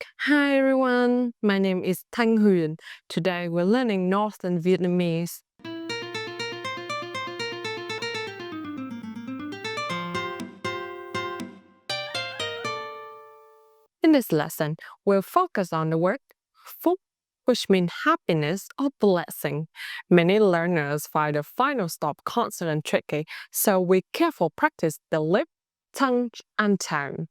Hi everyone, my name is Thanh Huyền. Today we're learning Northern Vietnamese. In this lesson, we'll focus on the word Phúc, which means happiness or blessing. Many learners find the final stop consonant tricky, so we carefully practice the lip, tongue, and tone.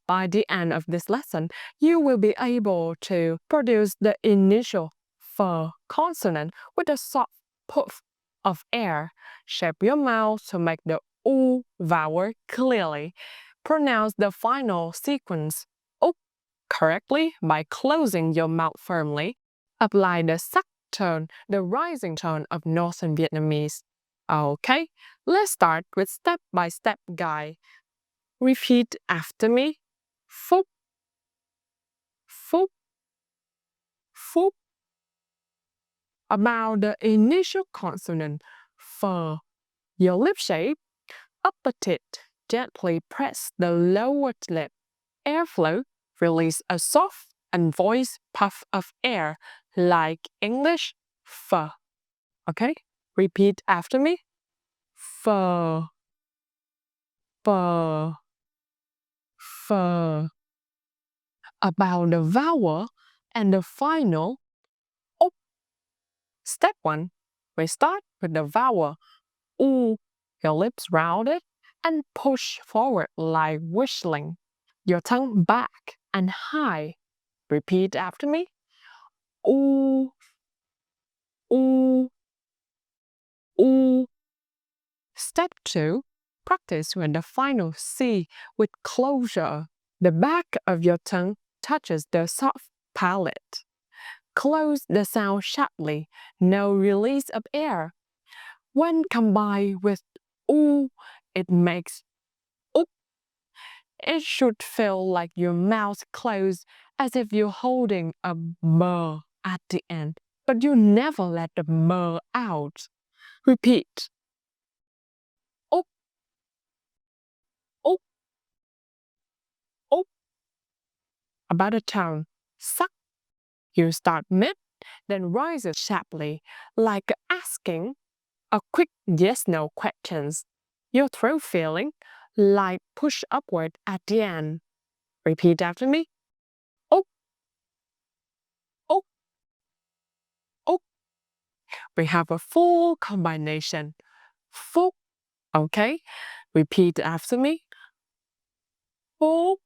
By the end of this lesson, you will be able to produce the initial f consonant with a soft puff of air. Shape your mouth to make the u vowel clearly. Pronounce the final sequence up correctly by closing your mouth firmly. Apply the sắc tone, the rising tone of Northern Vietnamese. Okay, let's start with step-by-step guide. Repeat after me. Phúc, phúc, phúc. About the initial consonant f, your lip shape, upper teeth, gently press the lower lip. Airflow, release a soft and voiced puff of air like English f. Okay, repeat after me. F, f, f. About the vowel and the final up. Step 1. We start with the vowel u. Your lips rounded and push forward like whistling. Your tongue back and high. Repeat after me. U, u, u. Step 2. Practice with the final C with closure. The back of your tongue touches the soft palate. Close the sound sharply, no release of air. When combined with u, it makes up. It should feel like your mouth closed as if you're holding a m at the end, but you never let the m out. Repeat. Up, up, up. About the tone, sắc. You start mid, then rises sharply, like asking a quick yes-no questions. Your throat feeling like push upward at the end. Repeat after me. Up, up, up. We have a full combination. Phúc. Okay, repeat after me. Phúc,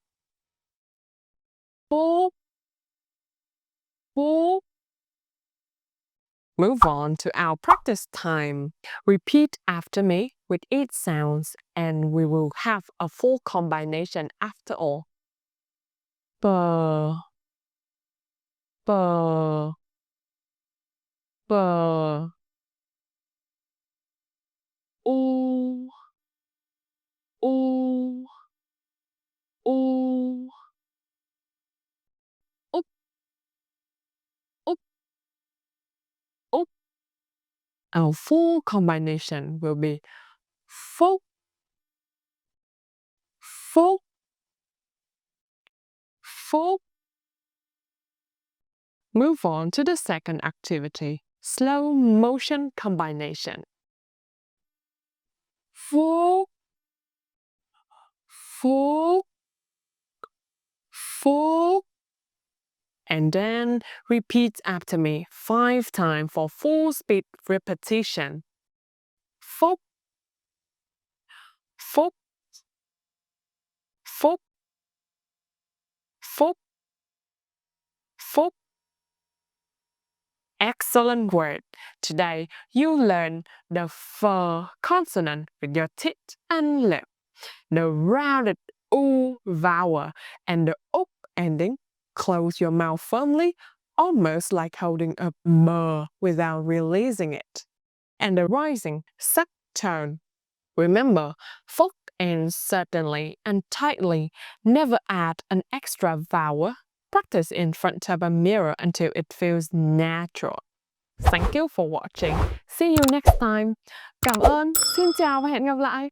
phúc, phúc. Move on to our practice time. Repeat after me with 8 sounds and we will have a full combination after all. Bờ, bờ, bờ. U, u, u. Up, up, up. Our full combination will be phúc, phúc, phúc. Move on to the second activity, slow motion combination. Phúc, phúc, phúc. And then repeat after me 5 times for full speed repetition. Phúc, phúc, phúc, phúc, phúc. Excellent word. Today you learn the f consonant with your teeth and lip, the rounded u vowel, and the up ending. Close your mouth firmly, almost like holding a m without releasing it. And the rising sắc tone. Remember, Phúc ends certainly and tightly. Never add an extra vowel. Practice in front of a mirror until it feels natural. Thank you for watching. See you next time. Cảm ơn. Xin chào và hẹn gặp lại.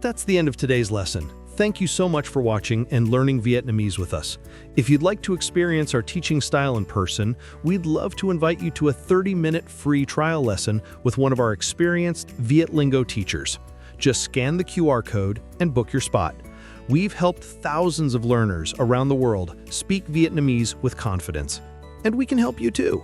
That's the end of today's lesson. Thank you so much for watching and learning Vietnamese with us. If you'd like to experience our teaching style in person, we'd love to invite you to a 30-minute free trial lesson with one of our experienced Vietlingo teachers. Just scan the QR code and book your spot. We've helped thousands of learners around the world speak Vietnamese with confidence, and we can help you too.